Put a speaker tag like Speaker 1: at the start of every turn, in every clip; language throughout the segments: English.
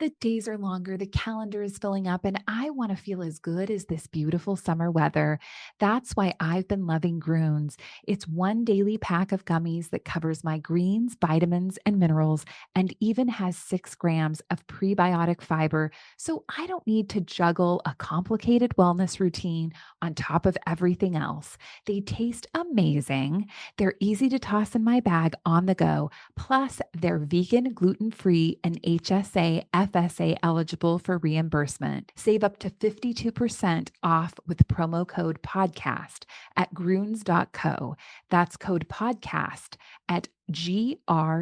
Speaker 1: The days are longer, the calendar is filling up, and I want to feel as good as this beautiful summer weather. That's why I've been loving Groons. It's one daily pack of gummies that covers my greens, vitamins, and minerals, and even has 6 grams of prebiotic fiber. So I don't need to juggle a complicated wellness routine on top of everything else. They taste amazing. They're easy to toss in my bag on the go. Plus, they're vegan, gluten free, and HSA, FSA eligible for reimbursement. Save up to 52% off with promo code podcast at gruns.co. That's code podcast at gruns.co.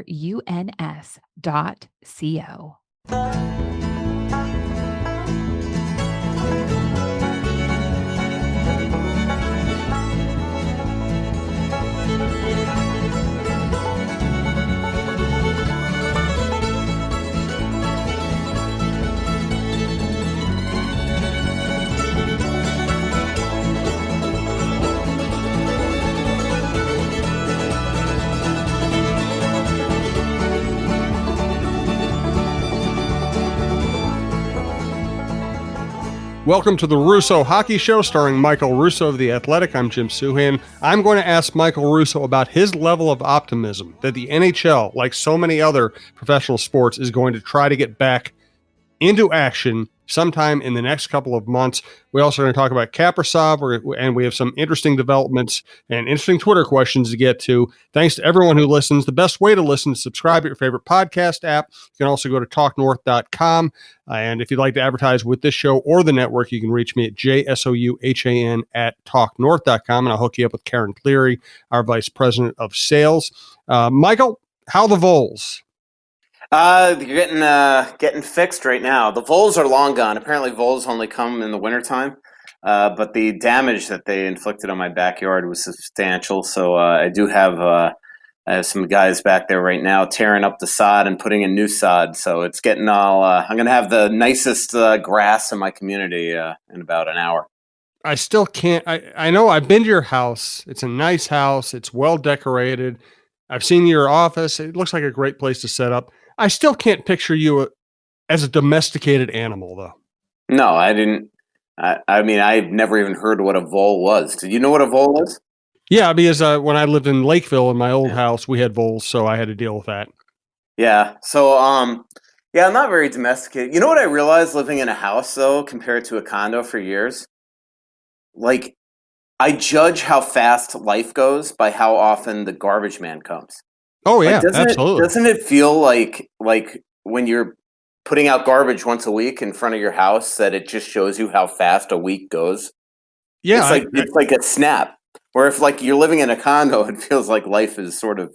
Speaker 2: Welcome to the Russo Hockey Show, starring Michael Russo of The Athletic. I'm Jim Souhan. I'm going to ask Michael Russo about his level of optimism that the NHL, like so many other professional sports, is going to try to get back into action sometime in the next couple of months. We also are going to talk about Kaprizov, and we have some interesting developments and interesting Twitter questions to get to. Thanks to everyone who listens. The best way to listen is subscribe at your favorite podcast app. You can also go to talknorth.com. And if you'd like to advertise with this show or the network, you can reach me at JSOUHAN at talknorth.com, and I'll hook you up with Karen Cleary, our Vice President of Sales. Michael, how the Vols?
Speaker 3: They're getting fixed right now. The voles are long gone. Apparently, voles only come in the wintertime. But the damage that they inflicted on my backyard was substantial. So I do have some guys back there right now tearing up the sod and putting in new sod. So it's getting all. I'm going to have the nicest grass in my community in about an hour.
Speaker 2: I still can't. I know I've been to your house. It's a nice house. It's well decorated. I've seen your office. It looks like a great place to set up. I still can't picture you as a domesticated animal, though.
Speaker 3: No, I didn't. I mean, I've never even heard what a vole was. Did you know what a vole is?
Speaker 2: Yeah, because when I lived in Lakeville in my old house, we had voles, so I had to deal with that.
Speaker 3: Yeah. So, yeah, I'm not very domesticated. You know what I realized living in a house, though, compared to a condo for years? Like, I judge how fast life goes by how often the garbage man comes.
Speaker 2: Oh yeah,
Speaker 3: absolutely. Doesn't it feel like when you're putting out garbage once a week in front of your house that it just shows you how fast a week goes?
Speaker 2: Yeah,
Speaker 3: it's like a snap. Where if like you're living in a condo, it feels like life is sort of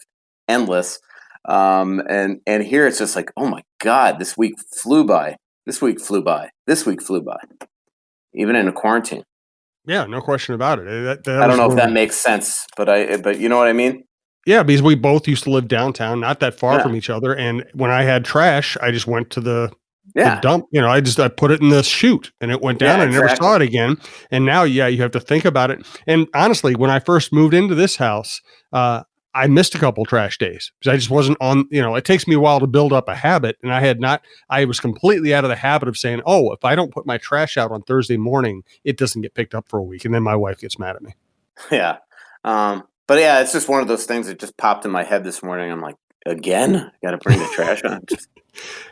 Speaker 3: endless. And here it's just like, oh my God, this week flew by. This week flew by. This week flew by. Even in a quarantine.
Speaker 2: Yeah, no question about it.
Speaker 3: I don't know if that makes sense, but you know what I mean?
Speaker 2: Yeah, because we both used to live downtown, not that far from each other. And when I had trash, I just went to the dump. You know, I put it in the chute and it went down and I never saw it again. And now, you have to think about it. And honestly, when I first moved into this house, I missed a couple trash days because I just wasn't on, it takes me a while to build up a habit. And I was completely out of the habit of saying, oh, if I don't put my trash out on Thursday morning, it doesn't get picked up for a week. And then my wife gets mad at me.
Speaker 3: Yeah. But yeah, it's just one of those things that just popped in my head this morning. I'm like, again, I got to bring the trash on.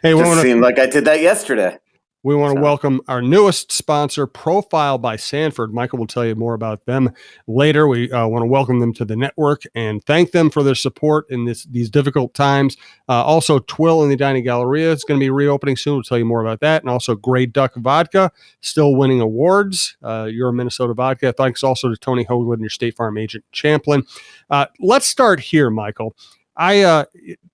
Speaker 3: It seemed like I did that yesterday.
Speaker 2: We want to welcome our newest sponsor, Profile by Sanford. Michael will tell you more about them later. We want to welcome them to the network and thank them for their support in these difficult times. Also, Twill in the Dining Galleria is going to be reopening soon. We'll tell you more about that. And also, Grey Duck Vodka, still winning awards. You're a Minnesota Vodka. Thanks also to Tony Hoagland and your State Farm agent, Champlin. Let's start here, Michael. This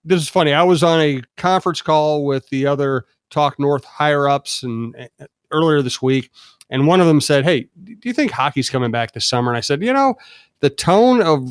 Speaker 2: is funny. I was on a conference call with the other Talk North higher ups and earlier this week, and one of them said, "Hey, do you think hockey's coming back this summer?" And I said, the tone of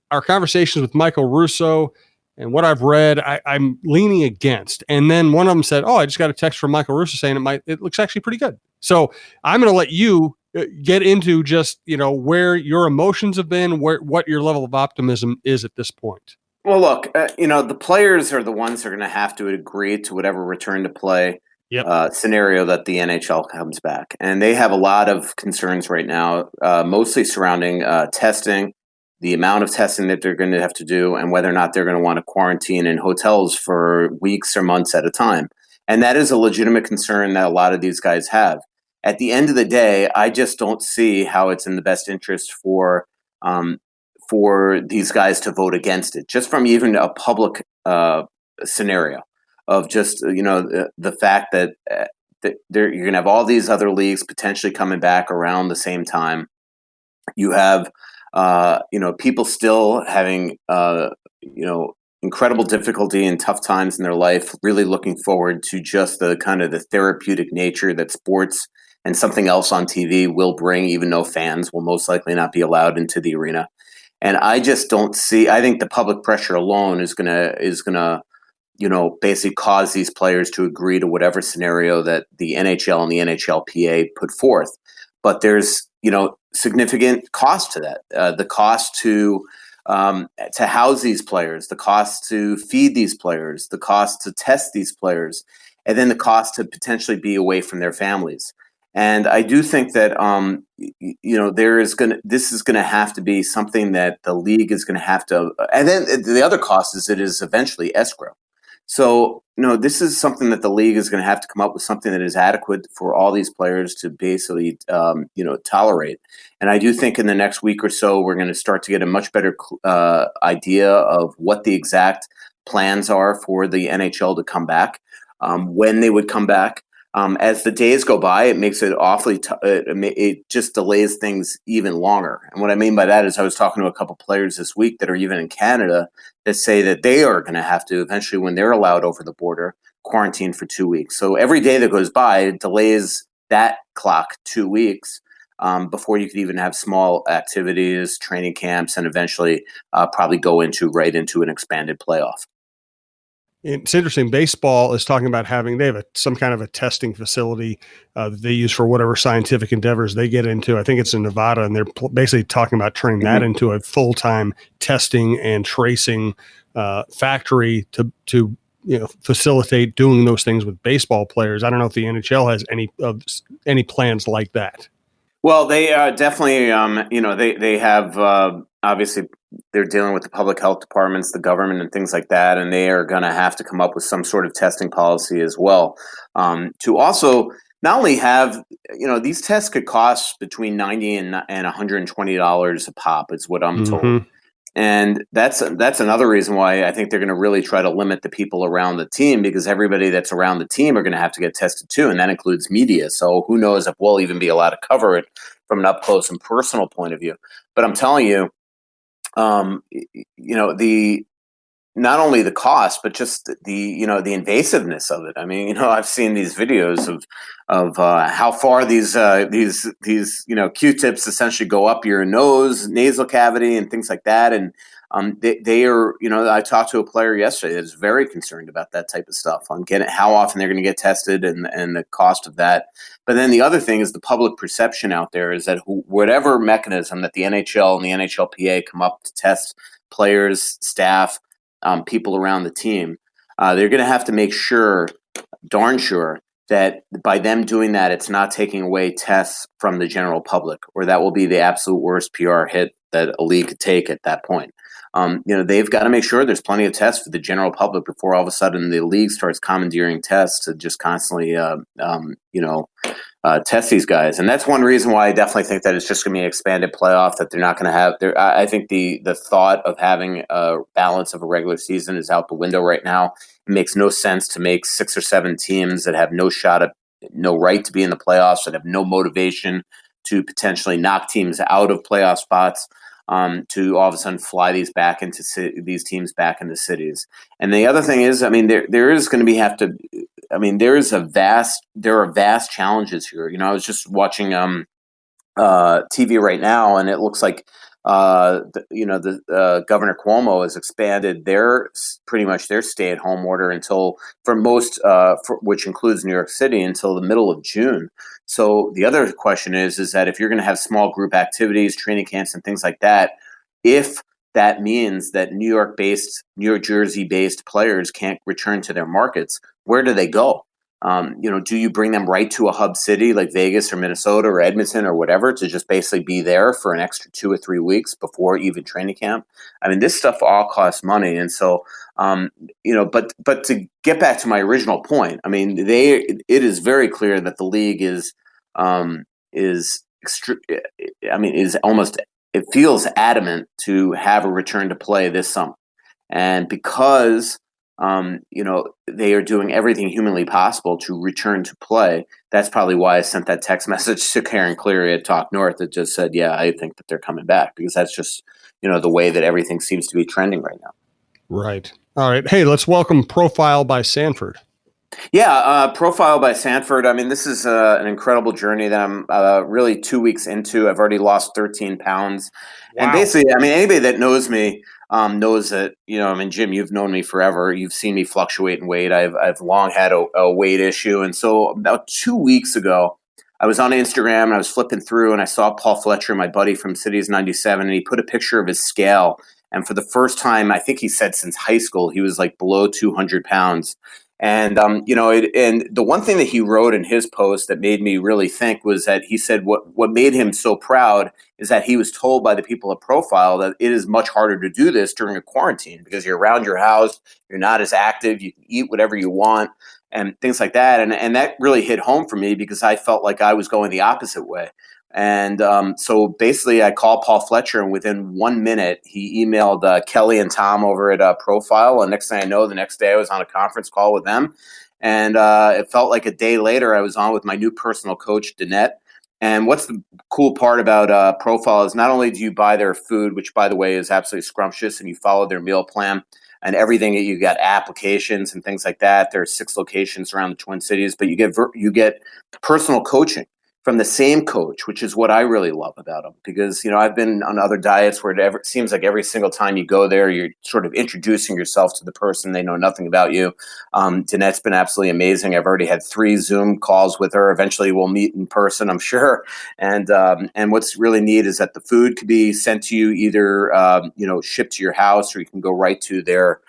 Speaker 2: our conversations with Michael Russo and what I've read, I'm leaning against. And then one of them said, "Oh, I just got a text from Michael Russo saying it looks actually pretty good." So I'm going to let you get into just where your emotions have been, what your level of optimism is at this point.
Speaker 3: Well, look, the players are the ones who are going to have to agree to whatever return to play
Speaker 2: Yep.
Speaker 3: scenario that the NHL comes back. And they have a lot of concerns right now, mostly surrounding testing, the amount of testing that they're going to have to do, and whether or not they're going to want to quarantine in hotels for weeks or months at a time. And that is a legitimate concern that a lot of these guys have. At the end of the day, I just don't see how it's in the best interest for these guys to vote against it, just from even a public scenario of just the fact that you're going to have all these other leagues potentially coming back around the same time. You have people still having incredible difficulty and tough times in their life, really looking forward to just the kind of the therapeutic nature that sports and something else on TV will bring, even though fans will most likely not be allowed into the arena. And I just don't see. I think the public pressure alone is gonna basically cause these players to agree to whatever scenario that the NHL and the NHLPA put forth. But there's significant cost to that. The cost to house these players, the cost to feed these players, the cost to test these players, and then the cost to potentially be away from their families. And I do think that this is gonna have to be something that the league is gonna have to. And then the other cost is it is eventually escrow. So, this is something that the league is going to have to come up with something that is adequate for all these players to basically, tolerate. And I do think in the next week or so, we're going to start to get a much better idea of what the exact plans are for the NHL to come back, when they would come back. As the days go by, it makes it awfully. It just delays things even longer. And what I mean by that is, I was talking to a couple players this week that are even in Canada that say that they are going to have to eventually, when they're allowed over the border, quarantine for 2 weeks. So every day that goes by, it delays that clock 2 weeks before you could even have small activities, training camps, and eventually probably go right into an expanded playoff.
Speaker 2: It's interesting. Baseball is talking about they have some kind of a testing facility that they use for whatever scientific endeavors they get into. I think it's in Nevada, and they're basically talking about turning that into a full-time testing and tracing factory to facilitate doing those things with baseball players. I don't know if the NHL has any plans like that.
Speaker 3: Well, they definitely, they have obviously they're dealing with the public health departments, the government, and things like that, and they are going to have to come up with some sort of testing policy as well. To also not only have, these tests could cost between $90 and $120 a pop, is what I'm told. And that's another reason why I think they're going to really try to limit the people around the team, because everybody that's around the team are going to have to get tested too, and that includes media. So who knows if we'll even be allowed to cover it from an up close and personal point of view. But I'm telling you, the not only the cost, but just the invasiveness of it. I mean, I've seen these videos of how far these Q-tips essentially go up your nose, nasal cavity, and things like that. And they are, I talked to a player yesterday that's very concerned about that type of stuff, on how often they're going to get tested and the cost of that. But then the other thing is the public perception out there is that whatever mechanism that the NHL and the NHLPA come up to test players, staff, people around the team, they're going to have to make darn sure, that by them doing that, it's not taking away tests from the general public, or that will be the absolute worst PR hit that a league could take at that point. They've got to make sure there's plenty of tests for the general public before all of a sudden the league starts commandeering tests to just constantly, test these guys. And that's one reason why I definitely think that it's just going to be an expanded playoff, that they're not going to have there. I think the thought of having a balance of a regular season is out the window right now. It makes no sense to make 6 or 7 teams that have no right to be in the playoffs, that have no motivation to potentially knock teams out of playoff spots, to all of a sudden fly these teams back into cities. And the other thing is, there is going to there are vast challenges here. I was just watching TV right now, and it looks like Governor Cuomo has expanded pretty much their stay-at-home order until, for most, which includes New York City, until the middle of June. So the other question is that if you're going to have small group activities, training camps, and things like that, if that means that New Jersey-based players can't return to their markets, where do they go? Do you bring them right to a hub city like Vegas or Minnesota or Edmonton or whatever to just basically be there for an extra 2 or 3 weeks before even training camp? I mean, this stuff all costs money, and so but to get back to my original point, I mean, it is very clear that the league is almost, it feels adamant to have a return to play this summer, and because they are doing everything humanly possible to return to play. That's probably why I sent that text message to Karen Cleary at Talk North that just said, yeah, I think that they're coming back, because that's just, the way that everything seems to be trending right now.
Speaker 2: Right. All right. Hey, let's welcome Profile by Sanford.
Speaker 3: Yeah, Profile by Sanford. I mean, this is an incredible journey that I'm really 2 weeks into. I've already lost 13 pounds. Wow. And basically, I mean, anybody that knows me knows that, I mean, Jim, you've known me forever. You've seen me fluctuate in weight. I've long had a weight issue. And so about 2 weeks ago, I was on Instagram and I was flipping through and I saw Paul Fletcher, my buddy from Cities 97, and he put a picture of his scale. And for the first time, I think he said since high school, he was like below 200 pounds. And, and the one thing that he wrote in his post that made me really think was that he said what made him so proud is that he was told by the people at Profile that it is much harder to do this during a quarantine because you're around your house, you're not as active, you can eat whatever you want and things like that. And that really hit home for me because I felt like I was going the opposite way. And so basically I called Paul Fletcher, and within 1 minute, he emailed Kelly and Tom over at Profile. And next thing I know, the next day I was on a conference call with them. And it felt like a day later I was on with my new personal coach, Danette. And what's the cool part about Profile is not only do you buy their food, which, by the way, is absolutely scrumptious, and you follow their meal plan and everything, you got applications and things like that. There are 6 locations around the Twin Cities, but you get personal coaching from the same coach, which is what I really love about them. Because, I've been on other diets where it seems like every single time you go there, you're sort of introducing yourself to the person. They know nothing about you. Danette's been absolutely amazing. I've already had 3 Zoom calls with her. Eventually we'll meet in person, I'm sure. And what's really neat is that the food could be sent to you either, shipped to your house, or you can go right to their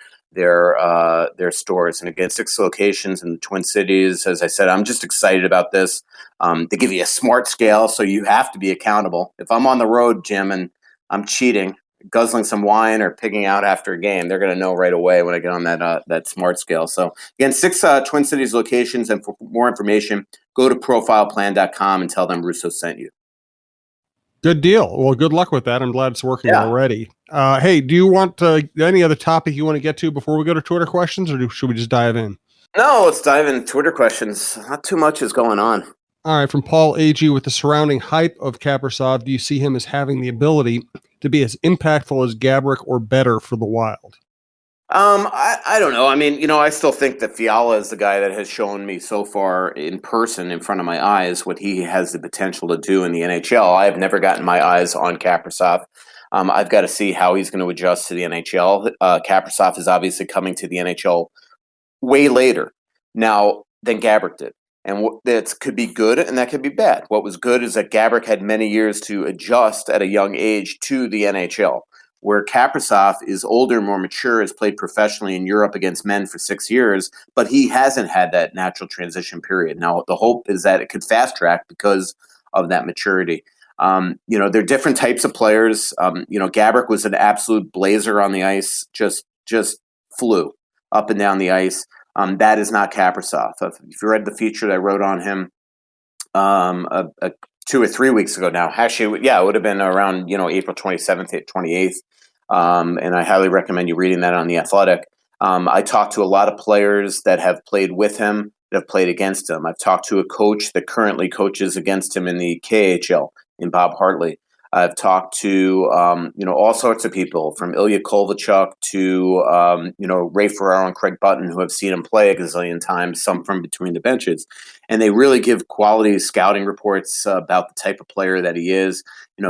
Speaker 3: stores. And again, 6 locations in the Twin Cities. As I said, I'm just excited about this. They give you a smart scale, so you have to be accountable. If I'm on the road, Jim, and I'm cheating, guzzling some wine or pigging out after a game, they're going to know right away when I get on that smart scale. So again, 6 Twin Cities locations. And for more information, go to profileplan.com and tell them Russo sent you.
Speaker 2: Good deal. Well, good luck with that. I'm glad it's working already. Hey, do you want any other topic you want to get to before we go to Twitter questions, or should we just dive in?
Speaker 3: No, let's dive in. Twitter questions. Not too much is going on.
Speaker 2: All right. From Paul A.G. with the surrounding hype of Kaprizov, do you see him as having the ability to be as impactful as Gaborik or better for the Wild?
Speaker 3: I don't know. I mean, I still think that Fiala is the guy that has shown me so far in person, in front of my eyes, what he has the potential to do in the NHL. I have never gotten my eyes on Kaprizov. I've got to see how he's going to adjust to the NHL. Kaprizov is obviously coming to the NHL way later now than Gaborik did. And that could be good and that could be bad. What was good is that Gaborik had many years to adjust at a young age to the NHL, where Kaprizov is older, more mature, has played professionally in Europe against men for 6 years, but he hasn't had that natural transition period. Now, the hope is that it could fast track because of that maturity. They're different types of players. Gaborik was an absolute blazer on the ice, just flew up and down the ice. That is not Kaprizov. If you read the feature that I wrote on him 2 or 3 weeks ago now, actually, it would have been around April 27th, 28th, and I highly recommend you reading that on The Athletic. I talked to a lot of players that have played with him, that have played against him. I've talked to a coach that currently coaches against him in the KHL, in Bob Hartley. I've talked to all sorts of people, from Ilya Kovalchuk to Ray Ferraro and Craig Button, who have seen him play a gazillion times, some from between the benches, and they really give quality scouting reports about the type of player that he is.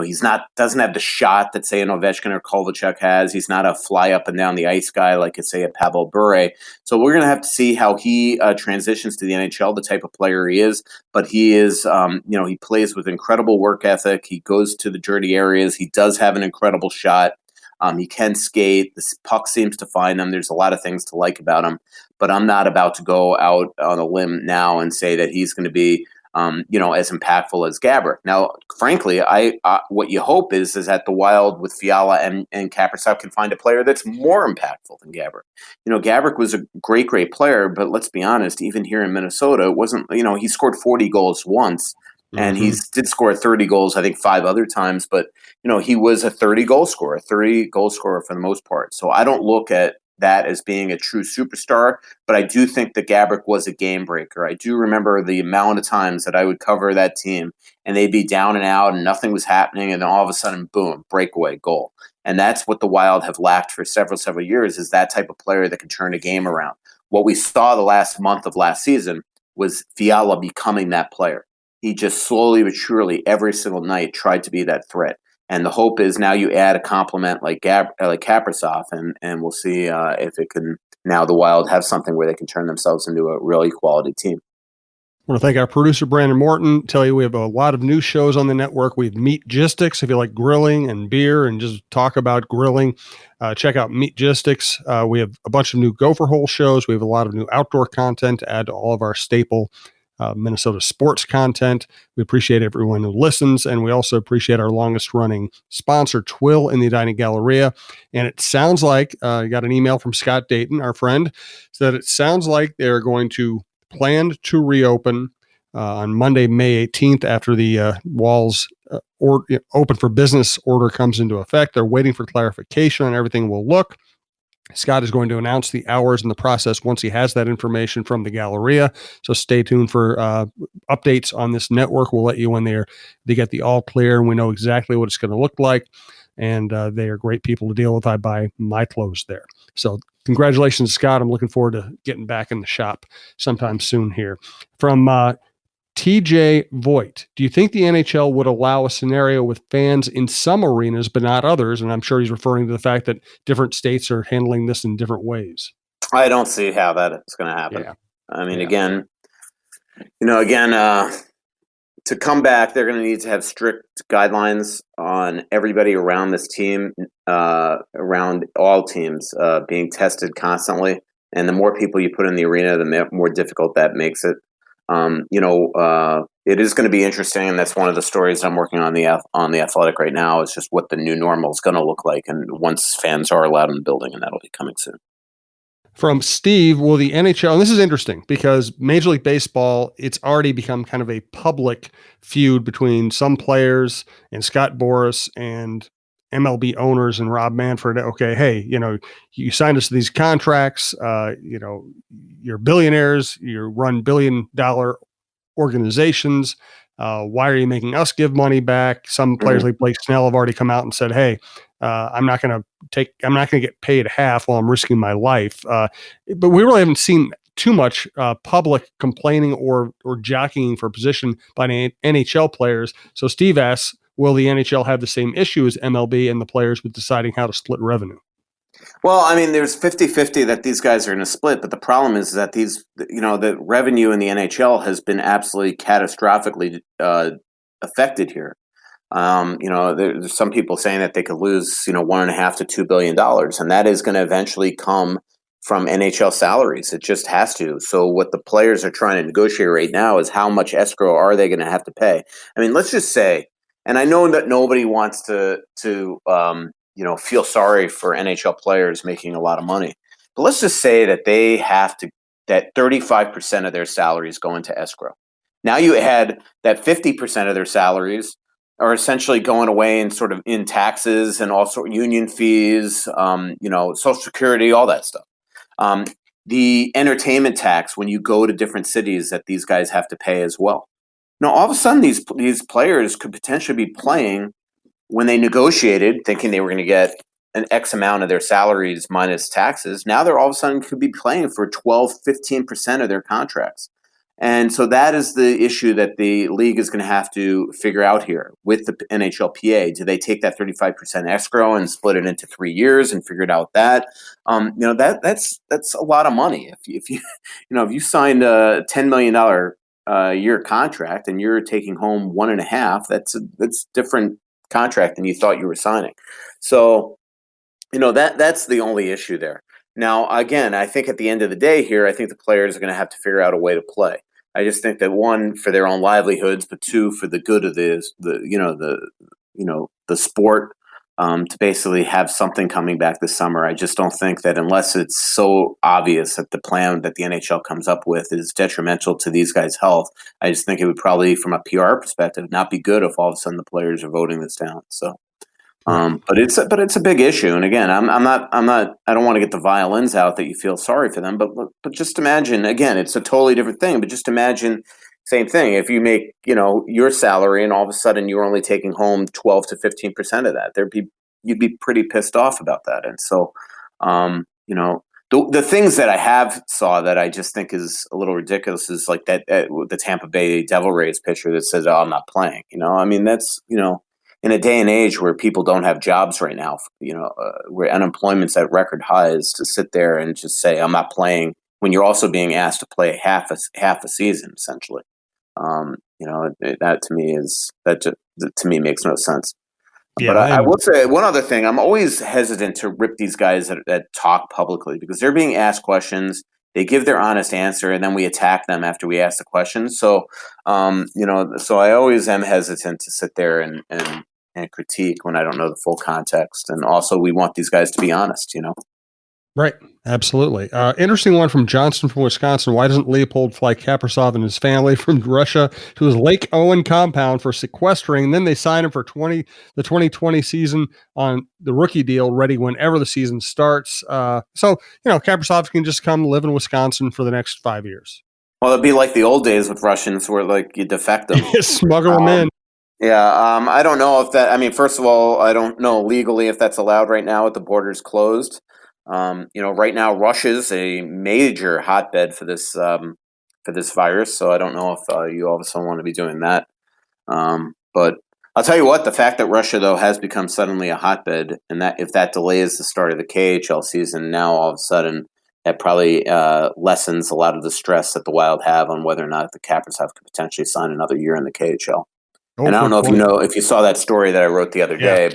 Speaker 3: He's doesn't have the shot that, say, an Ovechkin or Kovalchuk has. He's not a fly up and down the ice guy like, say, a Pavel Bure. So we're going to have to see how he transitions to the NHL, the type of player he is. But he is, he plays with incredible work ethic. He goes to the dirty areas. He does have an incredible shot. He can skate. The puck seems to find him. There's a lot of things to like about him. but I'm not about to go out on a limb now and say that he's going to be as impactful as Gabrick. Now, frankly, what you hope is that the Wild with Fiala and Kaprizov can find a player that's more impactful than Gabrick. Gabrick was a great player, but let's be honest, even here in Minnesota, it wasn't, he scored 40 goals once, and he did score 30 goals, I think 5 other times, but, he was a 30-goal scorer for the most part. So I don't look at that as being a true superstar, but I do think that Gabrick was a game breaker. I do remember the amount of times that I would cover that team and they'd be down and out and nothing was happening, and then all of a sudden, boom, breakaway goal. And that's what the Wild have lacked for several years, is that type of player that can turn a game around. What we saw the last month of last season was Fiala becoming that player. He just slowly but surely every single night tried to be that threat. And the hope is now you add a complement like Kaprizov, and we'll see if it can. Now the Wild have something where they can turn themselves into a really quality team.
Speaker 2: I want to thank our producer, Brandon Morton. Tell you we have a lot of new shows on the network. We have Meatgistics. If you like grilling and beer and just talk about grilling, check out Meatgistics. We have a bunch of new Gopher Hole shows. We have a lot of new outdoor content to add to all of our staple Minnesota sports content. We appreciate everyone who listens, and we also appreciate our longest running sponsor, Twill in the Edina Galleria. And it sounds like you got an email from Scott Dayton, our friend, said it sounds like they're going to plan to reopen on Monday, May 18th, after the Walls open for business order comes into effect. They're waiting for clarification on everything will look. Scott is going to announce the hours and the process once he has that information from the Galleria. So stay tuned for updates on this network. We'll let you when they get the all clear and we know exactly what it's going to look like. And they are great people to deal with. I buy my clothes there. So congratulations, Scott. I'm looking forward to getting back in the shop sometime soon here. From TJ Voigt, do you think the NHL would allow a scenario with fans in some arenas but not others? And I'm sure he's referring to the fact that different states are handling this in different ways.
Speaker 3: I don't see how that is going to happen.
Speaker 2: Yeah.
Speaker 3: I mean, again, to come back, they're going to need to have strict guidelines on everybody around this team, around all teams, being tested constantly. And the more people you put in the arena, the more difficult that makes it. It is going to be interesting, and that's one of the stories I'm working on the Athletic right now. Is just what the new normal is going to look like, and once fans are allowed in the building, and that'll be coming soon.
Speaker 2: From Steve, will the NHL, and this is interesting because Major League Baseball, it's already become kind of a public feud between some players and Scott Boras and MLB owners and Rob Manfred. Okay, hey, you signed us to these contracts. You're billionaires. You run billion-dollar organizations. Why are you making us give money back? Some players like Blake Snell have already come out and said, hey, I'm not going to get paid half while I'm risking my life. But we really haven't seen too much public complaining or jockeying for position by NHL players. So Steve asks, will the NHL have the same issue as MLB and the players with deciding how to split revenue?
Speaker 3: Well, I mean, there's 50-50 that these guys are going to split, but the problem is that the revenue in the NHL has been absolutely catastrophically affected here. There's some people saying that they could lose, $1.5 to $2 billion, and that is going to eventually come from NHL salaries. It just has to. So what the players are trying to negotiate right now is how much escrow are they going to have to pay? I mean, let's just say, and I know that nobody wants to feel sorry for NHL players making a lot of money, but let's just say that they have to, that 35% of their salaries go into escrow. Now you add that 50% of their salaries are essentially going away in sort of in taxes and also union fees, Social Security, all that stuff. The entertainment tax when you go to different cities that these guys have to pay as well. Now, all of a sudden, these players could potentially be playing when they negotiated, thinking they were going to get an X amount of their salaries minus taxes. Now they're all of a sudden could be playing for 12, 15% of their contracts. And so that is the issue that the league is going to have to figure out here with the NHLPA. Do they take that 35% escrow and split it into 3 years and figure it out that's a lot of money. If you signed a $10 million year contract and you're taking home 1.5, that's different contract than you thought you were signing. So, that's the only issue there. Now, again, I think at the end of the day here, I think the players are going to have to figure out a way to play. I just think that one, for their own livelihoods, but two, for the good of the sport, to basically have something coming back this summer. I just don't think that, unless it's so obvious that the plan that the NHL comes up with is detrimental to these guys' health, I just think it would probably, from a PR perspective, not be good if all of a sudden the players are voting this down. So. But it's a big issue, and again, I don't want to get the violins out that you feel sorry for them, but just imagine, again, it's a totally different thing. But just imagine, same thing. If you make your salary, and all of a sudden you're only taking home 12 to 15% of that, you'd be pretty pissed off about that. And so, the things that I have saw that I just think is a little ridiculous is like that the Tampa Bay Devil Rays pitcher that says, "Oh, I'm not playing." I mean, that's in a day and age where people don't have jobs right now, where unemployment's at record highs, to sit there and just say, "I'm not playing," when you're also being asked to play half a season, essentially. That to me makes no sense.
Speaker 2: Yeah,
Speaker 3: But I will say one other thing. I'm always hesitant to rip these guys that talk publicly, because they're being asked questions. They give their honest answer, and then we attack them after we ask the question. So, so I always am hesitant to sit there and critique when I don't know the full context. And also, we want these guys to be honest,
Speaker 2: Right. Absolutely. Interesting one from Johnston from Wisconsin. Why doesn't Leopold fly Kaprizov and his family from Russia to his Lake Owen compound for sequestering? And then they sign him for the 2020 season on the rookie deal, ready whenever the season starts. Kaprizov can just come live in Wisconsin for the next 5 years.
Speaker 3: Well, it'd be like the old days with Russians, where like you defect them,
Speaker 2: smuggle them in.
Speaker 3: Yeah, I don't know if that. I mean, first of all, I don't know legally if that's allowed right now with the borders closed. Right now, Russia's a major hotbed for this virus, so I don't know if you all of a sudden want to be doing that. But I'll tell you what, the fact that Russia, though, has become suddenly a hotbed, and that if that delays the start of the KHL season, now all of a sudden that probably lessens a lot of the stress that the Wild have on whether or not the Kaprizov could potentially sign another year in the KHL. And I don't know if you saw that story that I wrote the other day,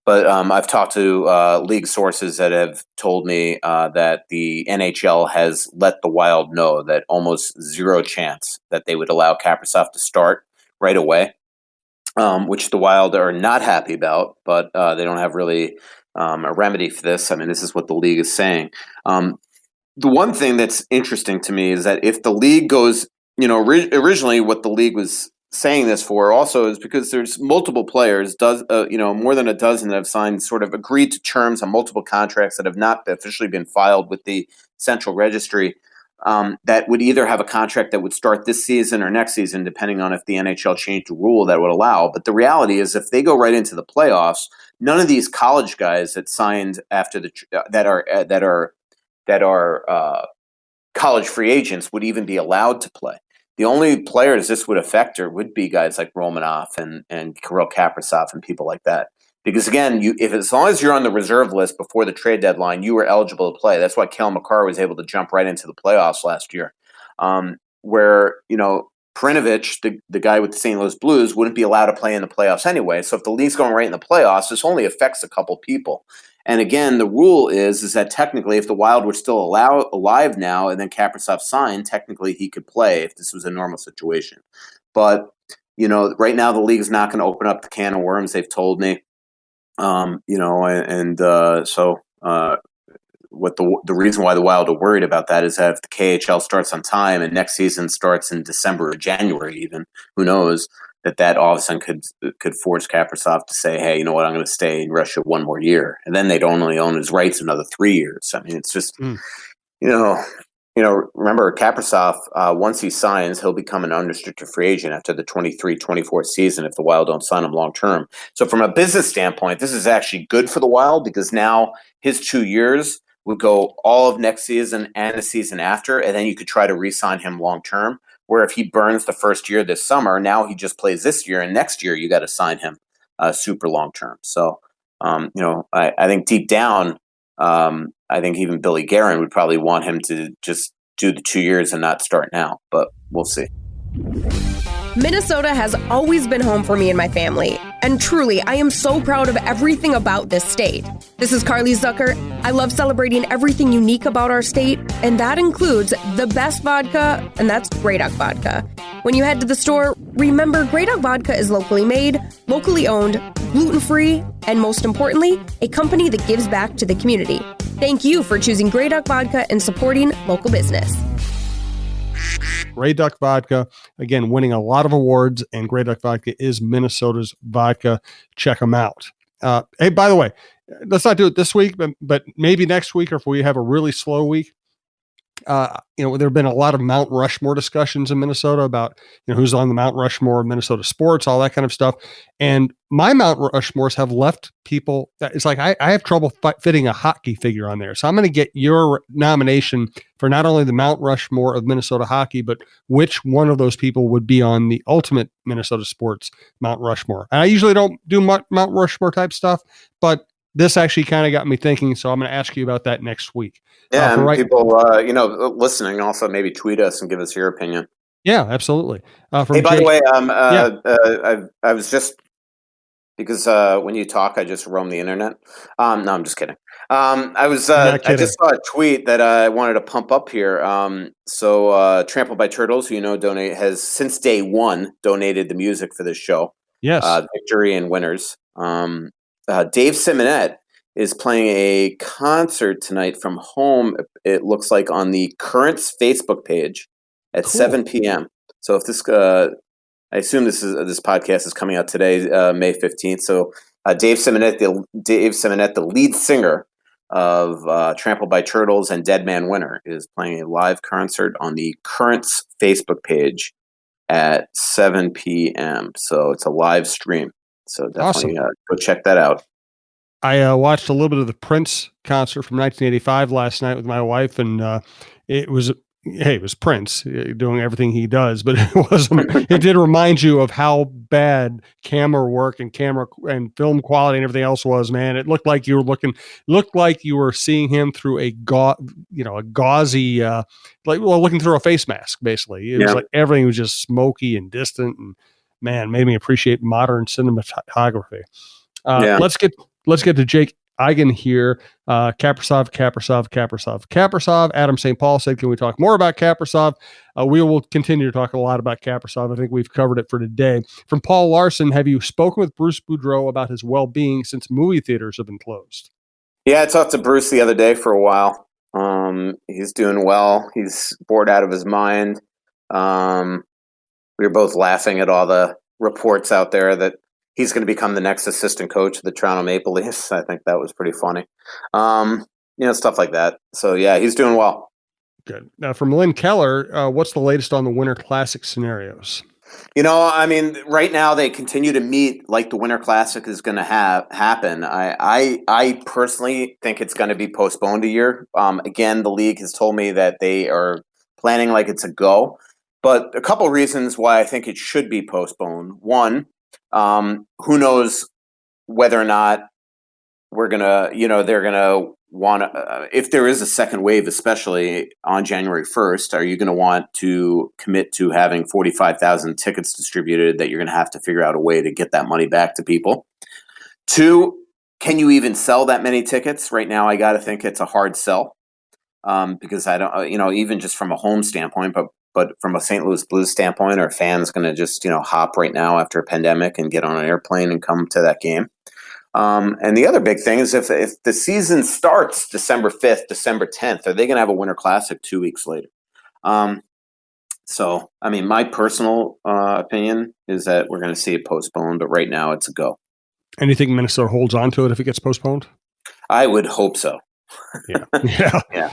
Speaker 3: but I've talked to league sources that have told me that the NHL has let the Wild know that almost zero chance that they would allow Kaprizov to start right away, which the Wild are not happy about, but they don't have really a remedy for this. I mean, this is what the league is saying. The one thing that's interesting to me is that if the league goes, originally what the league was saying this for also is because there's multiple players, more than a dozen that have signed, sort of agreed to terms on multiple contracts that have not officially been filed with the central registry, that would either have a contract that would start this season or next season, depending on if the NHL changed a rule that would allow. But the reality is, if they go right into the playoffs, none of these college guys that signed after that are college free agents would even be allowed to play. The only players this would affect would be guys like Romanov and Kirill Kaprizov and people like that. Because again, as long as you're on the reserve list before the trade deadline, you were eligible to play. That's why Cale Makar was able to jump right into the playoffs last year. Where Perinovich, the guy with the St. Louis Blues, wouldn't be allowed to play in the playoffs anyway. So if the league's going right in the playoffs, this only affects a couple people. And again, the rule is that technically, if the Wild were still alive now and then Kaprizov signed, technically he could play if this was a normal situation. But right now the league is not going to open up the can of worms. They've told me, what the reason why the Wild are worried about that is that if the KHL starts on time and next season starts in December or January, even, who knows, that all of a sudden could force Kaprizov to say, hey, you know what, I'm going to stay in Russia one more year. And then they'd only own his rights another 3 years. I mean, it's just, remember Kaprizov, once he signs, he'll become an unrestricted free agent after the 23-24 season if the Wild don't sign him long term. So from a business standpoint, this is actually good for the Wild, because now his 2 years would go all of next season and the season after, and then you could try to re-sign him long term. Where if he burns the first year this summer, now he just plays this year, and next year you got to sign him super long term. So, I think deep down, I think even Billy Guerin would probably want him to just do the 2 years and not start now, but we'll see.
Speaker 4: Minnesota has always been home for me and my family, and truly, I am so proud of everything about this state. This is Carly Zucker. I love celebrating everything unique about our state, and that includes the best vodka, and that's Grey Duck Vodka. When you head to the store, remember Grey Duck Vodka is locally made, locally owned, gluten-free, and most importantly, a company that gives back to the community. Thank you for choosing Grey Duck Vodka and supporting local business.
Speaker 2: Grey Duck Vodka, again, winning a lot of awards, and Grey Duck Vodka is Minnesota's vodka. Check them out. Hey, by the way, let's not do it this week, but maybe next week, or if we have a really slow week. There have been a lot of Mount Rushmore discussions in Minnesota about, who's on the Mount Rushmore of Minnesota sports, all that kind of stuff. And my Mount Rushmores have left people that it's like, I have trouble fitting a hockey figure on there. So I'm going to get your nomination for not only the Mount Rushmore of Minnesota hockey, but which one of those people would be on the ultimate Minnesota sports Mount Rushmore. And I usually don't do Mount Rushmore type stuff, but this actually kind of got me thinking, so I'm going to ask you about that next week.
Speaker 3: Yeah, and people, listening, also maybe tweet us and give us your opinion.
Speaker 2: Yeah, absolutely.
Speaker 3: Hey, by the way, I was just because when you talk, I just roam the internet. No, I'm just kidding. I just saw a tweet that I wanted to pump up here. So Trampled by Turtles, who has since day one donated the music for this show.
Speaker 2: Yes,
Speaker 3: Victory and Winners. Dave Simonette is playing a concert tonight from home, it looks like, on the Currents Facebook page at 7 p.m. So if this, I assume this podcast is coming out today, May 15th. So Dave Simonette, the lead singer of Trampled by Turtles and Dead Man Winner, is playing a live concert on the Currents Facebook page at 7 p.m. So it's a live stream. So definitely go check that out.
Speaker 2: I watched a little bit of the Prince concert from 1985 last night with my wife, and it was Prince doing everything he does, but it did remind you of how bad camera work and film quality and everything else was, man. It looked like you were seeing him through a gauzy, looking through a face mask, basically. It was like everything was just smoky and distant, and man, made me appreciate modern cinematography. Let's get to Jake Eigen here. Kaprasov. Adam St. Paul said, can we talk more about Kaprasov? We will continue to talk a lot about Kaprasov. I think we've covered it for today. From Paul Larson, have you spoken with Bruce Boudreau about his well-being since movie theaters have been closed?
Speaker 3: Yeah, I talked to Bruce the other day for a while. He's doing well. He's bored out of his mind. We were both laughing at all the reports out there that he's going to become the next assistant coach of the Toronto Maple Leafs. I think that was pretty funny. Stuff like that. So, yeah, he's doing well.
Speaker 2: Good. Now, from Lynn Keller, what's the latest on the Winter Classic scenarios?
Speaker 3: Right now they continue to meet like the Winter Classic is going to happen. I personally think it's going to be postponed a year. Again, the league has told me that they are planning like it's a go. But a couple reasons why I think it should be postponed. One, who knows whether or not they're going to want to, if there is a second wave, especially on January 1st, are you going to want to commit to having 45,000 tickets distributed that you're going to have to figure out a way to get that money back to people? Two, can you even sell that many tickets? Right now, I got to think it's a hard sell because I don't, even just from a home standpoint, but from a St. Louis Blues standpoint, are fans going to just, hop right now after a pandemic and get on an airplane and come to that game? And the other big thing is if the season starts December 5th, December 10th, are they going to have a Winter Classic 2 weeks later? My personal opinion is that we're going to see it postponed, but right now it's a go.
Speaker 2: And you think Minnesota holds on to it if it gets postponed?
Speaker 3: I would hope so.
Speaker 2: Yeah.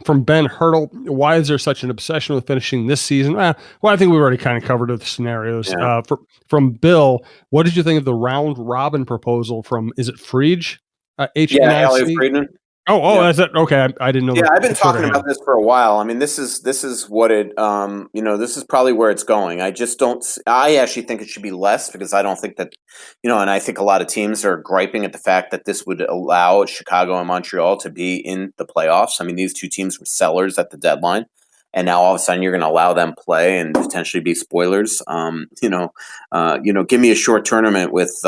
Speaker 2: From Ben Hurdle, why is there such an obsession with finishing this season? I think we've already kind of covered the scenarios.
Speaker 3: Yeah.
Speaker 2: From Bill, what did you think of the round robin proposal from, is it Friedge?
Speaker 3: Elliot Friedman.
Speaker 2: Oh, that's it. Okay, I didn't know.
Speaker 3: Yeah, I've been talking about this for a while. This is what it. This is probably where it's going. I just don't. I actually think it should be less because I don't think that, and I think a lot of teams are griping at the fact that this would allow Chicago and Montreal to be in the playoffs. These two teams were sellers at the deadline, and now all of a sudden you're going to allow them play and potentially be spoilers. Give me a short tournament with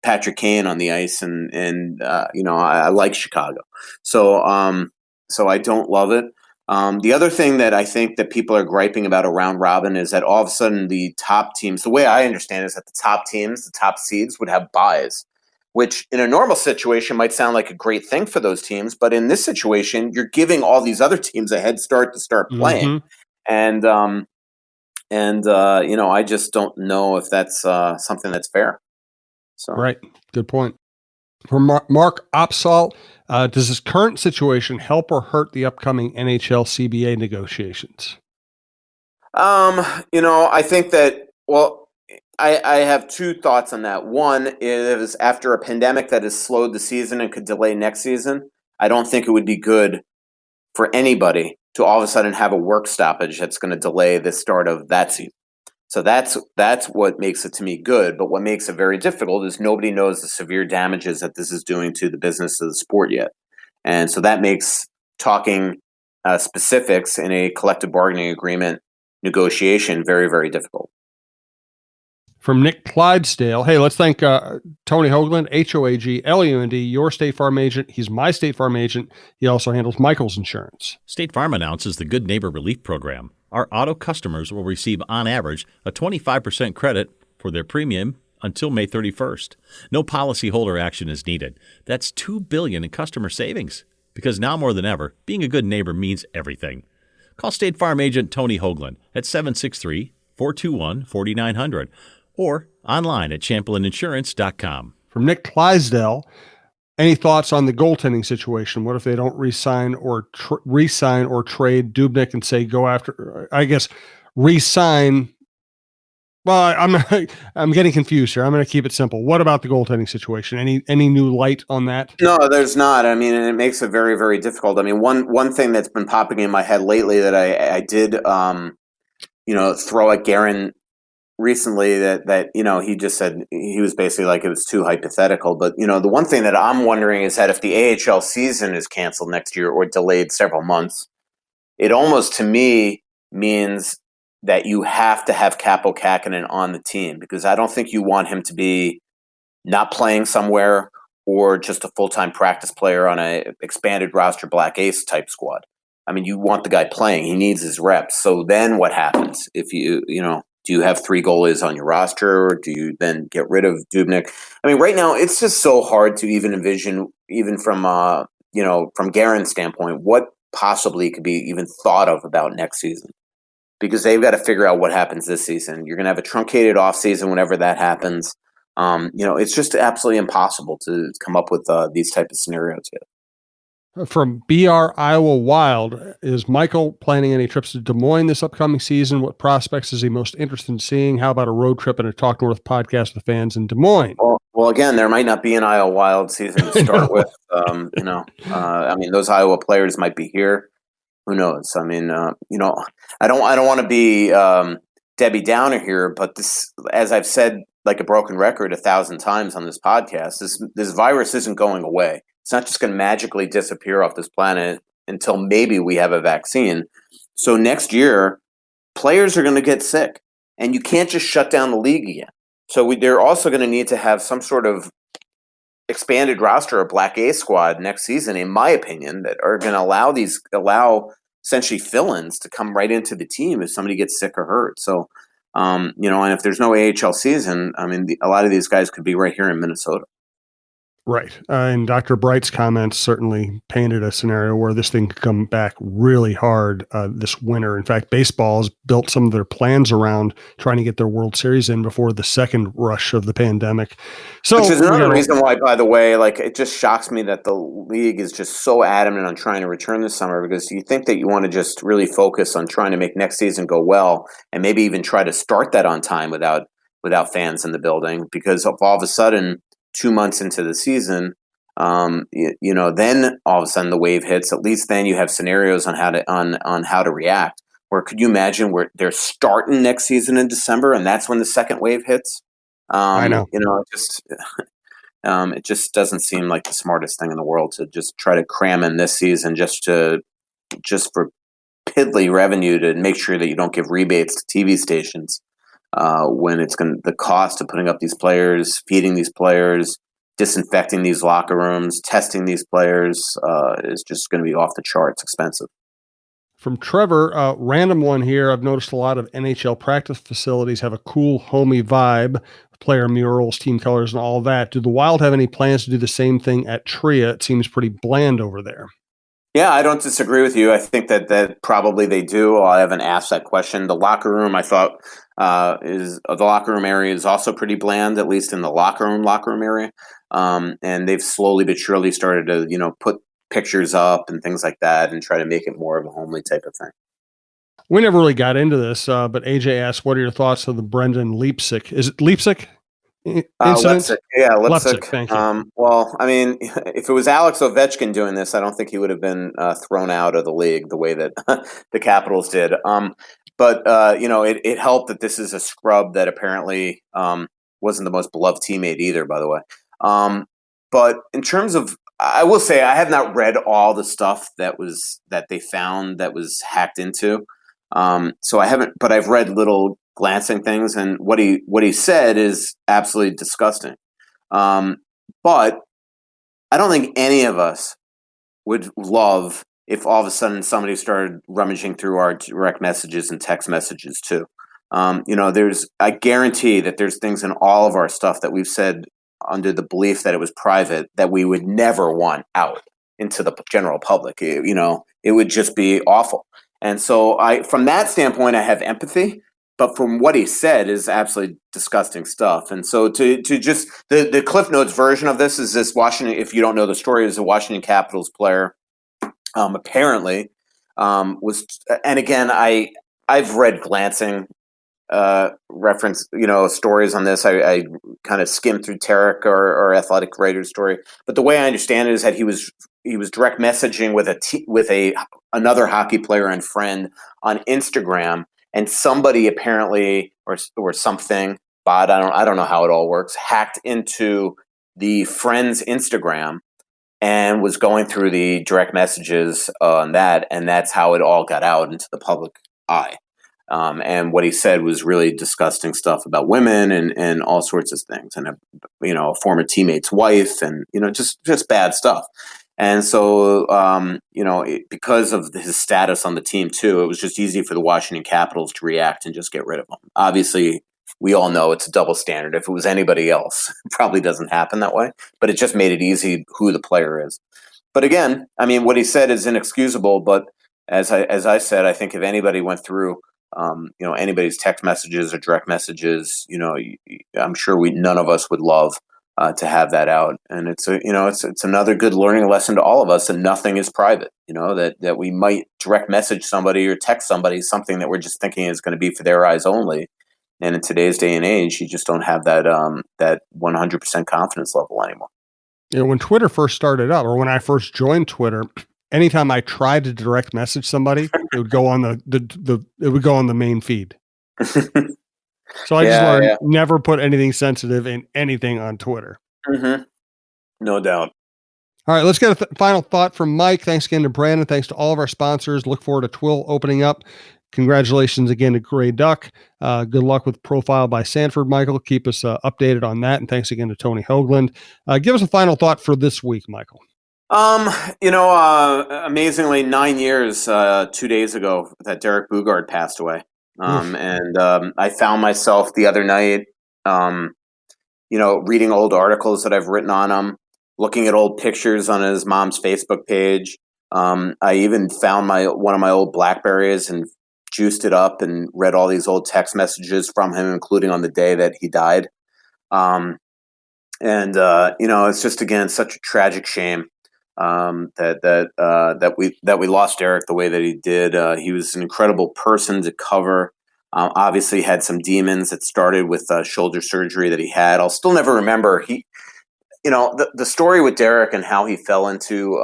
Speaker 3: Patrick Kane on the ice, and I like Chicago, so I don't love it. The other thing that I think that people are griping about around Robin is that all of a sudden the top teams, the way I understand it, is that the top teams, the top seeds, would have buys, which in a normal situation might sound like a great thing for those teams. But in this situation, you're giving all these other teams a head start to start playing. And I just don't know if that's something that's fair. So
Speaker 2: Right. Good point. From Mark Opsal, does this current situation help or hurt the upcoming NHL CBA negotiations?
Speaker 3: I think that, I have two thoughts on that. One is, after a pandemic that has slowed the season and could delay next season, I don't think it would be good for anybody to all of a sudden have a work stoppage that's going to delay the start of that season. So that's what makes it, to me, good. But what makes it very difficult is nobody knows the severe damages that this is doing to the business of the sport yet. And so that makes talking specifics in a collective bargaining agreement negotiation very, very difficult.
Speaker 2: From Nick Clydesdale, hey, let's thank Tony Hoagland, HOAG, LUND, your State Farm agent. He's my State Farm agent. He also handles Michael's insurance.
Speaker 5: State Farm announces the Good Neighbor Relief Program. Our auto customers will receive, on average, a 25% credit for their premium until May 31st. No policyholder action is needed. That's $2 billion in customer savings. Because now more than ever, being a good neighbor means everything. Call State Farm agent Tony Hoagland at 763-421-4900 or online at champlaininsurance.com.
Speaker 2: From Nick Clydesdale, any thoughts on the goaltending situation? What if they don't re-sign or trade Dubnyk and say go after? I guess re-sign. Well, I'm getting confused here. I'm going to keep it simple. What about the goaltending situation? Any new light on that?
Speaker 3: No, there's not. I mean, and it makes it very, very difficult. I mean, one thing that's been popping in my head lately that I did throw at Guerin recently that he just said, he was basically like, it was too hypothetical. But the one thing that I'm wondering is that if the AHL season is canceled next year or delayed several months, it almost, to me, means that you have to have Kaapo Kähkönen on the team, because I don't think you want him to be not playing somewhere or just a full-time practice player on a expanded roster Black Ace type squad. I mean, you want the guy playing. He needs his reps. So then what happens if do you have three goalies on your roster, or do you then get rid of Dubnyk? I mean, right now it's just so hard to even envision, even from Guerin's standpoint, what possibly could be even thought of about next season, because they've got to figure out what happens this season. You're going to have a truncated off season whenever that happens. It's just absolutely impossible to come up with these type of scenarios yet.
Speaker 2: From BR Iowa Wild, is Michael planning any trips to Des Moines this upcoming season? What prospects is he most interested in seeing? How about a road trip and a Talk North podcast with fans in Des Moines?
Speaker 3: Well, again, there might not be an Iowa Wild season to start with. I mean, those Iowa players might be here. Who knows? I mean, I don't want to be Debbie Downer here, but this, as I've said, like a broken record 1,000 times on this podcast, this virus isn't going away. It's not just going to magically disappear off this planet until maybe we have a vaccine. So next year, players are going to get sick, and you can't just shut down the league again. So they're also going to need to have some sort of expanded roster or Black A squad next season, in my opinion, that are going to allow essentially fill-ins to come right into the team if somebody gets sick or hurt. So, and if there's no AHL season, I mean, a lot of these guys could be right here in Minnesota.
Speaker 2: Right. And Dr. Bright's comments certainly painted a scenario where this thing could come back really hard this winter. In fact, baseball has built some of their plans around trying to get their World Series in before the second rush of the pandemic. So,
Speaker 3: which is another reason why, by the way, like, it just shocks me that the league is just so adamant on trying to return this summer, because you think that you want to just really focus on trying to make next season go well, and maybe even try to start that on time without fans in the building, because of all of a sudden, 2 months into the season, then all of a sudden the wave hits. At least then you have scenarios on how to react. Or could you imagine where they're starting next season in December, and that's when the second wave hits?
Speaker 2: I know.
Speaker 3: It just doesn't seem like the smartest thing in the world to just try to cram in this season just for piddly revenue to make sure that you don't give rebates to TV stations. when the cost of putting up these players, feeding these players, disinfecting these locker rooms, testing these players is just going to be off the charts expensive.
Speaker 2: From Trevor, random one here. I've noticed a lot of NHL practice facilities have a cool, homey vibe, player murals, team colors, and all that. Do the Wild have any plans to do the same thing at Tria? It seems pretty bland over there.
Speaker 3: Yeah, I don't disagree with you. I think that probably they do. I haven't asked that question. The locker room, I thought, the locker room area is also pretty bland, at least in the locker room area. And they've slowly but surely started to, put pictures up and things like that and try to make it more of a homely type of thing.
Speaker 2: We never really got into this, but AJ asked, what are your thoughts of the Brendan Leipsic? Is it Leipsic incident?
Speaker 3: Leipsic. Yeah, Leipsic.
Speaker 2: Thank you.
Speaker 3: Well, I mean, if it was Alex Ovechkin doing this, I don't think he would have been thrown out of the league the way that the Capitals did. But it helped that this is a scrub that apparently wasn't the most beloved teammate either, by the way. But in terms of, I will say I have not read all the stuff that they found that was hacked into. So I haven't, but I've read little glancing things, and what he said is absolutely disgusting. But I don't think any of us would love if all of a sudden somebody started rummaging through our direct messages and text messages too. I guarantee that there's things in all of our stuff that we've said under the belief that it was private that we would never want out into the general public. It would just be awful. And so from that standpoint, I have empathy, but from what he said is absolutely disgusting stuff. And so to just the Cliff Notes version of this is this Washington, if you don't know the story, is a Washington Capitals player, apparently was, and again, I've read glancing reference, stories on this. I kind of skimmed through Tarek or Athletic Writer's story, but the way I understand it is that he was direct messaging with another hockey player and friend on Instagram, and somebody apparently or something bot, I don't know how it all works, hacked into the friend's Instagram and was going through the direct messages on that, and that's how it all got out into the public eye. And what he said was really disgusting stuff about women and all sorts of things, and a former teammate's wife, and just bad stuff. And so because of his status on the team too, it was just easy for the Washington Capitals to react and just get rid of him. Obviously, we all know it's a double standard. If it was anybody else, it probably doesn't happen that way. But it just made it easy who the player is. But again, I mean, what he said is inexcusable. But as I said, I think if anybody went through anybody's text messages or direct messages, I'm sure none of us would love to have that out. And it's another good learning lesson to all of us that nothing is private, that we might direct message somebody or text somebody something that we're just thinking is going to be for their eyes only. And in today's day and age, you just don't have that 100% confidence level anymore.
Speaker 2: When Twitter first started up, or when I first joined Twitter, anytime I tried to direct message somebody, it would go on the main feed. So I just learned never put anything sensitive in anything on Twitter.
Speaker 3: Mm-hmm. No doubt.
Speaker 2: All right, let's get a final thought from Mike. Thanks again to Brandon. Thanks to all of our sponsors. Look forward to Twill opening up. Congratulations again to Gray Duck. Good luck with Profile by Sanford, Michael. Keep us updated on that. And thanks again to Tony Hoagland. Give us a final thought for this week, Michael.
Speaker 3: Amazingly, 9 years, 2 days ago that Derek Boogaard passed away. And I found myself the other night, reading old articles that I've written on him, looking at old pictures on his mom's Facebook page. I even found one of my old Blackberries and juiced it up and read all these old text messages from him, including on the day that he died. It's just, again, such a tragic shame that we lost Derek the way that he did. He was an incredible person to cover. Obviously had some demons that started with shoulder surgery that he had. I'll still never remember the story with Derek and how he fell into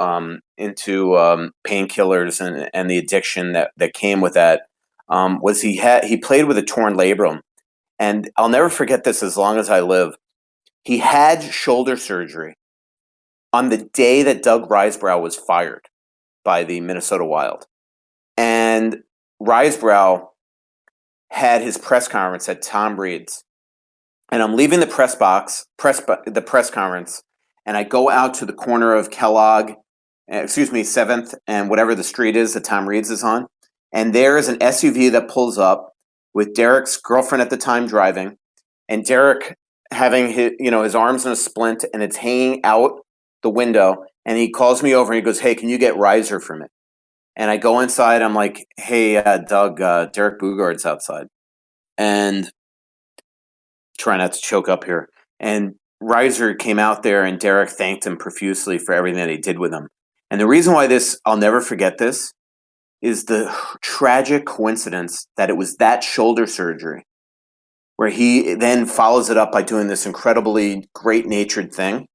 Speaker 3: painkillers and the addiction that came with that. Was he played with a torn labrum, and I'll never forget this as long as I live. He had shoulder surgery on the day that Doug Risebrough was fired by the Minnesota Wild. And Risebrough had his press conference at Tom Reed's, and I'm leaving the press conference, and I go out to the corner of 7th and whatever the street is that Tom Reed's is on, and there is an SUV that pulls up with Derek's girlfriend at the time driving, and Derek having his arms in a splint, and it's hanging out the window, and he calls me over and he goes, "Hey, can you get riser for me?" And I go inside. I'm like, "Hey, Doug, Derek Boogaard's outside," and try not to choke up here. And Riser came out there, and Derek thanked him profusely for everything that he did with him. And the reason why I'll never forget this, is the tragic coincidence that it was that shoulder surgery where he then follows it up by doing this incredibly great-natured thing.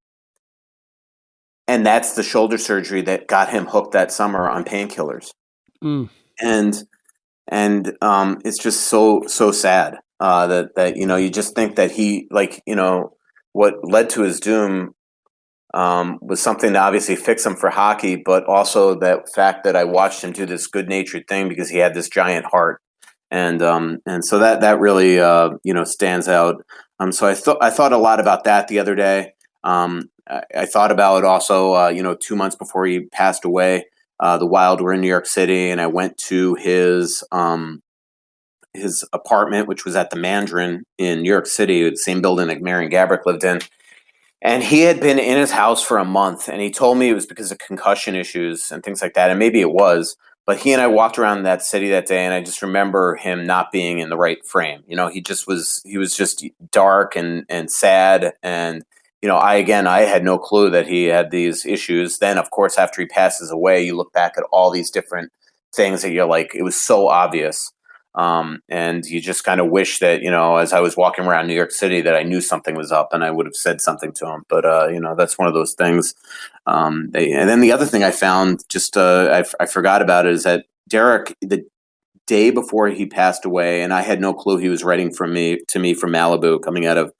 Speaker 3: And that's the shoulder surgery that got him hooked that summer on painkillers. And it's just so sad that you just think that he, what led to his doom was something to obviously fix him for hockey, but also that fact that I watched him do this good-natured thing because he had this giant heart. And so that really stands out. So I thought a lot about that the other day. I thought about also 2 months before he passed away, the Wild were in New York City, and I went to his apartment, which was at the Mandarin in New York City, the same building that Marion Gabrick lived in. And he had been in his house for a month, and he told me it was because of concussion issues and things like that, and maybe it was. But he and I walked around that city that day, and I just remember him not being in the right frame. He was just dark and sad. And, I had no clue that he had these issues. Then, of course, after he passes away, you look back at all these different things that you're like, it was so obvious. And you just kind of wish that, as I was walking around New York City, that I knew something was up and I would have said something to him. But, that's one of those things. And then the other thing I found, I forgot about it, is that Derek, the day before he passed away, and I had no clue he was writing to me from Malibu, coming out of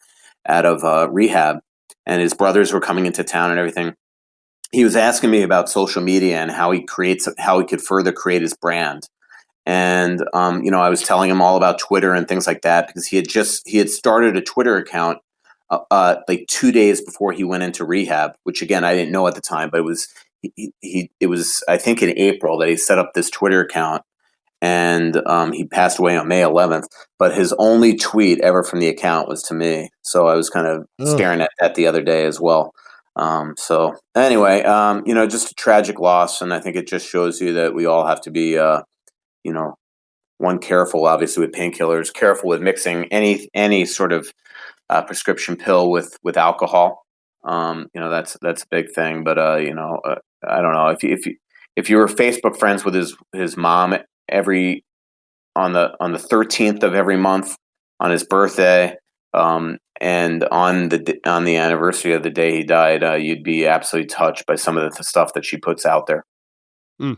Speaker 3: rehab, and his brothers were coming into town and everything. He was asking me about social media and how he could further create his brand. And, I was telling him all about Twitter and things like that, because he had started a Twitter account 2 days before he went into rehab, which again, I didn't know at the time, but it was, I think in April that he set up this Twitter account, and he passed away on May 11th, but his only tweet ever from the account was to me. So I was kind of staring at that the other day as well. So anyway, just a tragic loss. And I think it just shows you that we all have to be, one, careful, obviously, with painkillers, careful with mixing any sort of prescription pill with alcohol. That's a big thing. But I don't know if you were Facebook friends with his mom on the 13th of every month on his birthday, and on the anniversary of the day he died, you'd be absolutely touched by some of the stuff that she puts out there.
Speaker 2: All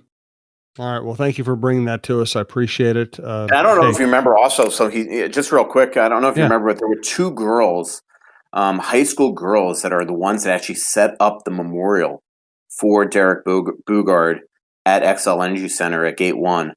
Speaker 2: right. Well, thank you for bringing that to us. I appreciate it.
Speaker 3: And I don't know if you remember also, so he, just real quick, I don't know if you remember, but there were two girls, high school girls, that are the ones that actually set up the memorial for Derek Boogaard at XL Energy Center at Gate 1,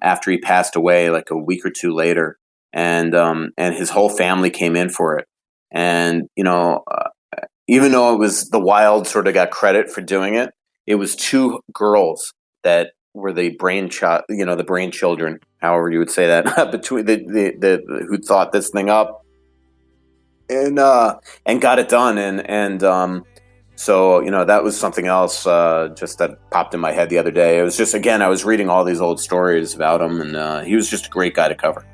Speaker 3: after he passed away, like a week or two later. And his whole family came in for it. And, even though it was the Wild sort of got credit for doing it, it was two girls that were the brainchildren, however you would say that, between the who thought this thing up and got it done. So that was something else just that popped in my head the other day. It was just, again, I was reading all these old stories about him, and he was just a great guy to cover.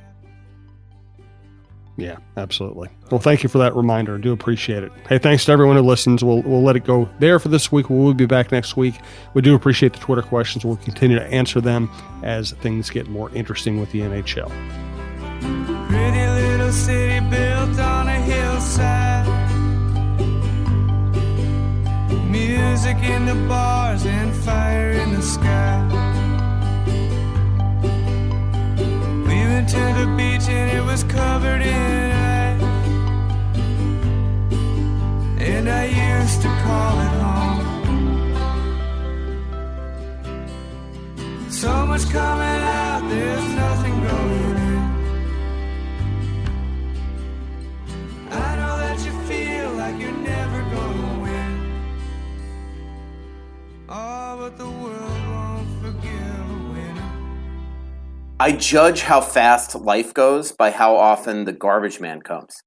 Speaker 2: Yeah, absolutely. Well, thank you for that reminder. I do appreciate it. Hey, thanks to everyone who listens. We'll let it go there for this week. We'll be back next week. We do appreciate the Twitter questions. We'll continue to answer them as things get more interesting with the NHL.
Speaker 6: Pretty little city built on a hillside. Music in the bars and fire in the sky. We went to the beach and it was covered in ice, and I used to call it home. So much coming out, there's nothing going in. but the world won't forgive a winner.
Speaker 3: I judge how fast life goes by how often the garbage man comes.